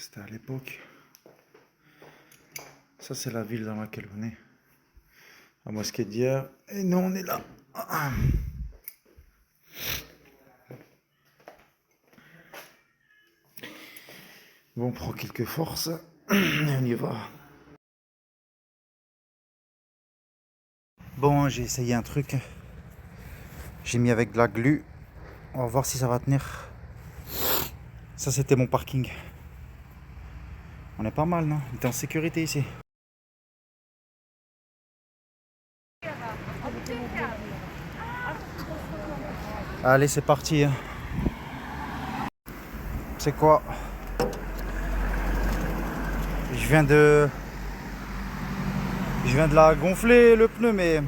C'était à l'époque. Ça, c'est la ville dans laquelle on est. La mosquée d'hier. Et nous, on est là. Bon, on prend quelques forces. Et on y va. Bon, j'ai essayé un truc. J'ai mis avec de la glu. On va voir si ça va tenir. Ça, c'était mon parking. On est pas mal, non? On est en sécurité ici. Allez, c'est parti. C'est quoi? Je viens de la gonfler le pneu, mais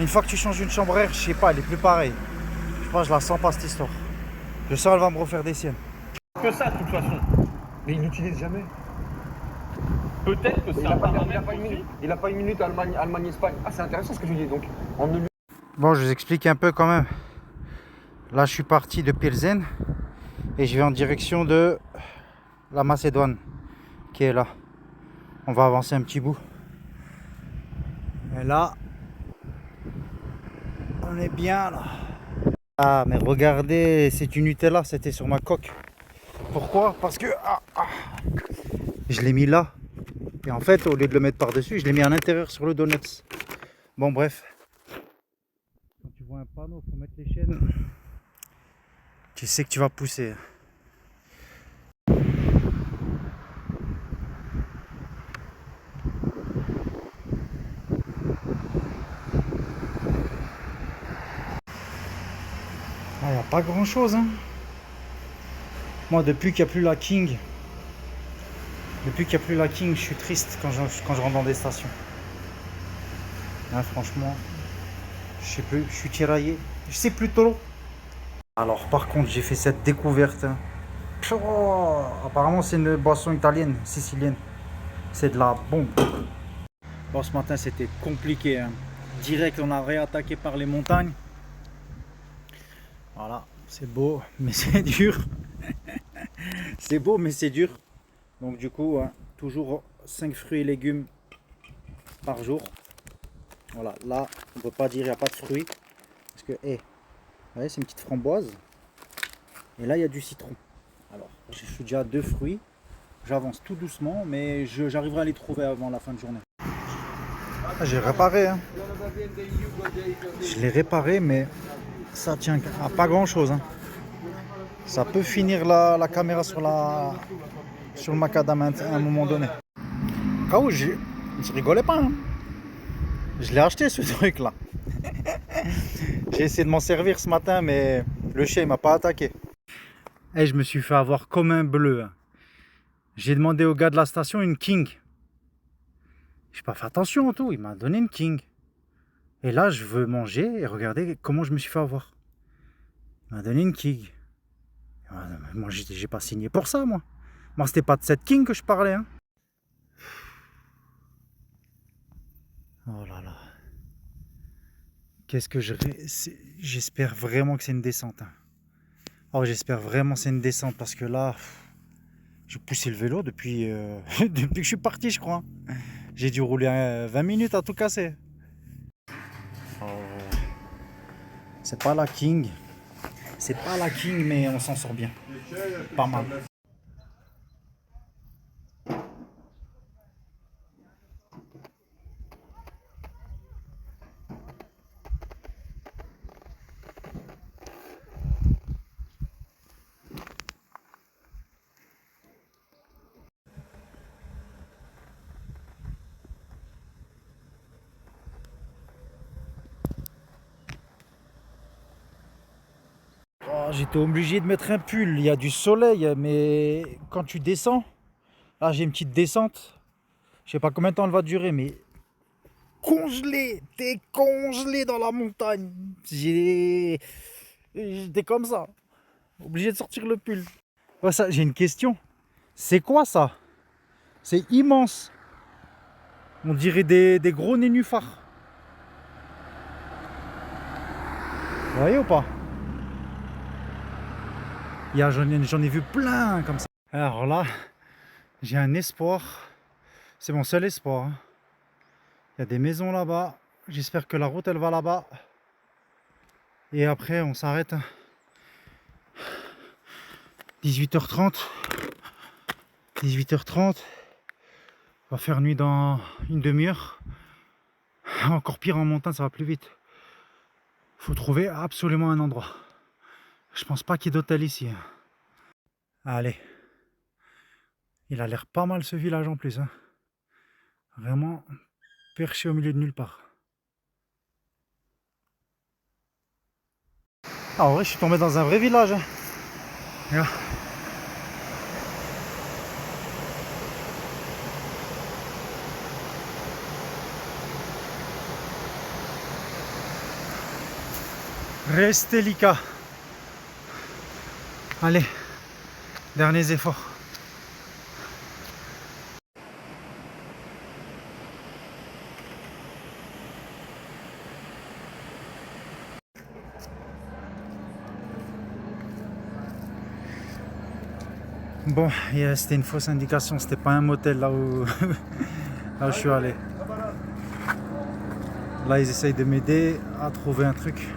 une fois que tu changes une chambre à air, je sais pas, elle est plus pareille. Je pense que je la sens pas cette histoire. Je sens qu'elle va me refaire des siennes. Que ça de toute façon. Mais il n'utilise jamais. Peut-être que c'est un paramètre aussi. Il a pas une minute Allemagne-Espagne. Ah, c'est intéressant ce que tu dis donc. On ne lui... Bon, je vous explique un peu quand même. Là, je suis parti de Pilsen et je vais en direction de la Macédoine qui est là. On va avancer un petit bout. Et là, on est bien là. Ah, mais regardez, c'est du Nutella, c'était sur ma coque. Pourquoi? Parce que je l'ai mis là. Et en fait, au lieu de le mettre par-dessus, je l'ai mis à l'intérieur sur le donut. Bon, bref. Quand tu vois un panneau, il faut mettre les chaînes. Tu sais que tu vas pousser. Il n'y a pas grand chose, hein. Moi, depuis qu'il n'y a plus la King, je suis triste quand je rentre dans des stations. Hein, franchement, je sais plus, je suis tiraillé. Je sais plus trop. Alors, par contre, j'ai fait cette découverte. Hein. Oh, apparemment, c'est une boisson italienne, sicilienne. C'est de la bombe. Bon, ce matin, c'était compliqué. Hein. Direct, on a réattaqué par les montagnes. Voilà, c'est beau, mais c'est dur. C'est beau, mais c'est dur. Donc du coup, hein, toujours 5 fruits et légumes par jour. Voilà, là, on ne peut pas dire qu'il n'y a pas de fruits. Parce que, vous voyez, c'est une petite framboise. Et là, il y a du citron. Alors, je suis déjà à 2 fruits. J'avance tout doucement, mais j'arriverai à les trouver avant la fin de journée. Ah, j'ai réparé. Hein. Je l'ai réparé, mais ça tient à pas grand chose. Hein. Ça peut finir la caméra sur le macadam à un moment donné. Quand je rigolais pas. Hein. Je l'ai acheté ce truc là. J'ai essayé de m'en servir ce matin, mais le chien il m'a pas attaqué. Et je me suis fait avoir comme un bleu. Hein. J'ai demandé au gars de la station une King. J'ai pas fait attention en tout, il m'a donné une King. Et là je veux manger et regardez comment je me suis fait avoir. Il m'a donné une King. Moi j'ai pas signé pour ça moi. Moi c'était pas de cette King que je parlais. Hein. Oh là là. Qu'est-ce que j'espère vraiment que c'est une descente. Hein. Oh j'espère vraiment que c'est une descente parce que là j'ai poussé le vélo depuis, depuis que je suis parti je crois. J'ai dû rouler 20 minutes à tout casser. Oh. C'est pas la King. C'est pas la King mais on s'en sort bien. Pas mal. Oh, j'étais obligé de mettre un pull, il y a du soleil, mais quand tu descends, là j'ai une petite descente, je sais pas combien de temps elle va durer, mais congelé, t'es congelé dans la montagne. J'étais comme ça, obligé de sortir le pull. Oh, ça, j'ai une question, c'est quoi ça? C'est immense, on dirait des gros nénuphars. Vous voyez ou pas? J'en ai vu plein comme ça. Alors là, j'ai un espoir. C'est mon seul espoir, hein. Il y a des maisons là-bas. J'espère que la route elle va là-bas. Et après on s'arrête. 18h30. 18h30. On va faire nuit dans une demi-heure. Encore pire en montagne, ça va plus vite. Faut trouver absolument un endroit. Je pense pas qu'il y ait d'hôtel ici, hein. Allez. Il a l'air pas mal ce village en plus, hein. Vraiment perché au milieu de nulle part. Ah, en vrai, je suis tombé dans un vrai village, hein. Regarde. Restelica. Allez, derniers efforts. Bon, c'était une fausse indication, c'était pas un motel là où, là où je suis allé. Là, ils essayent de m'aider à trouver un truc.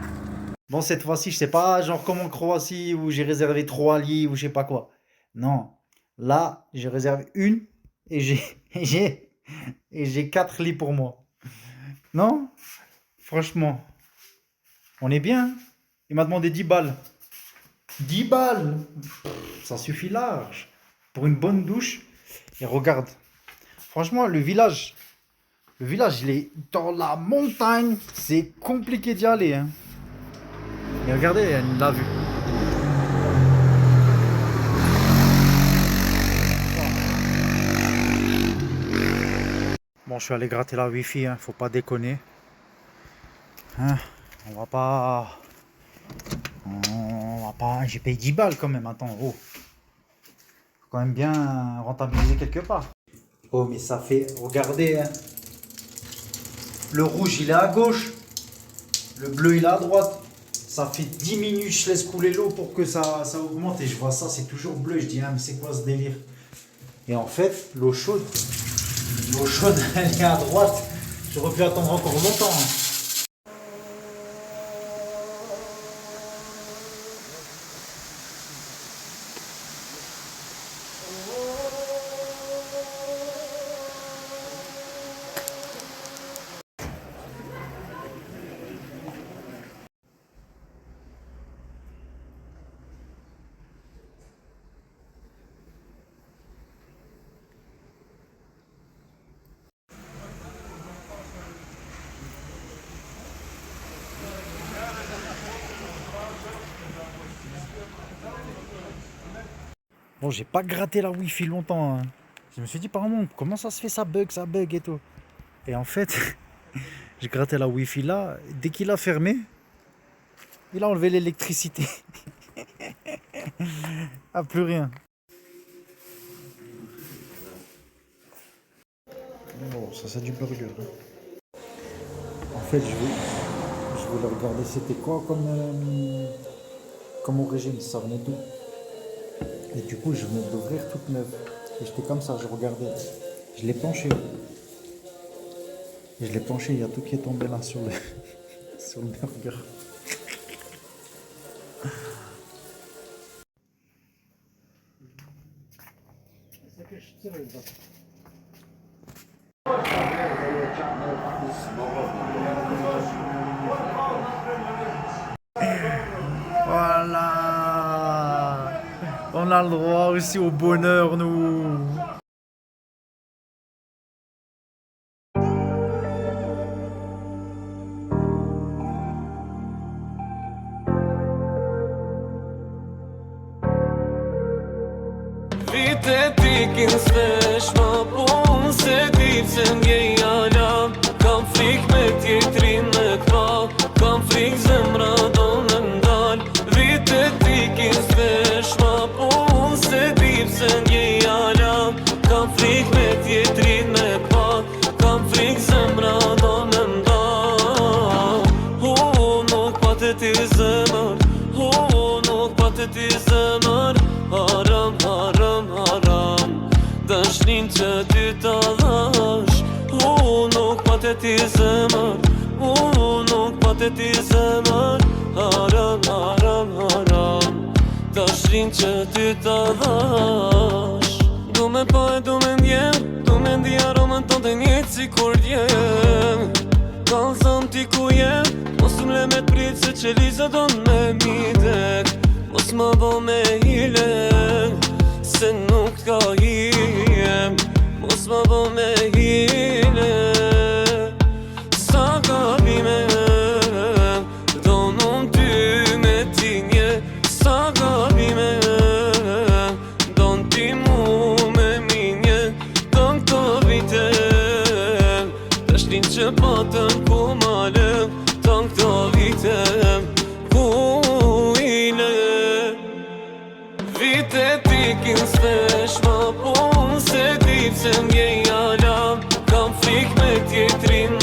Bon, cette fois-ci, je sais pas, genre comme en Croatie où j'ai réservé 3 lits ou je sais pas quoi. Non, là, j'ai réservé une et j'ai 4 lits pour moi. Non, franchement, on est bien. Il m'a demandé 10 balles. 10 balles, ça suffit large pour une bonne douche. Et regarde, franchement, le village, il est dans la montagne. C'est compliqué d'y aller, hein. Et regardez, elle l'a vu. Bon, je suis allé gratter la wifi, hein. Faut pas déconner, hein. On va pas, j'ai payé 10 balles quand même. Attends, oh, faut quand même bien rentabiliser quelque part. Oh, mais ça fait, regardez, hein. Le rouge il est à gauche, le bleu il est à droite. Ça fait 10 minutes je laisse couler l'eau pour que ça augmente et je vois ça, c'est toujours bleu. Je dis, ah, mais c'est quoi ce délire? Et en fait, l'eau chaude elle est à droite. J'aurais pu attendre encore longtemps, hein. Bon, j'ai pas gratté la wifi longtemps, hein. Je me suis dit, par exemple, comment ça se fait, ça bug et tout. Et en fait, j'ai gratté la wifi là. Dès qu'il a fermé, il a enlevé l'électricité. Ah, plus rien. Oh, ça c'est du burger, hein. En fait, je voulais regarder c'était quoi comme origine, ça venait d'où. Et du coup, je venais d'ouvrir toute neuve. Et j'étais comme ça, je regardais. Je l'ai penché. Et je l'ai penché, il y a tout qui est tombé là sur le, sur le burger. Voilà. On a le droit aussi au bonheur, nous. Vitetik s'vesh ma pun se ti pse m'gjej alam. Kam frik me tjetrin me t'pa, kam frik zemra do me m'dal. Vitetik s'vesh ma pun se ti pse m'gjej alam. Kam frik me tjetrin me t'pa, kam frik zemra do me m'dal. Nuk pa të ti zemër, nuk pa të ti zemër. Haram, haram, haram. shtin që ty ta dhash nuk pa të ti zemër nuk pa të ti zemër Haran, haran, haran Ta shtin që ty ta dhash Du me pa e du me ndjem Du me ndi aromën ton të njëtë si kur djem Kanë zëm ti ku jem Mos më le me t'prit se që liza do me mitek Mos më bo me hile Se nuk t'ka hiem Mos më bo me hile Sa gabime Do nun ty me tinje Sa gabime Do në ti mu me minje Do në këto vite Ta shtin që patëm ku malëm Do në këto vite ku ile Vite t'ikin s'vesh ma pun Se ti pse m'je jala Kam frik me tjetrin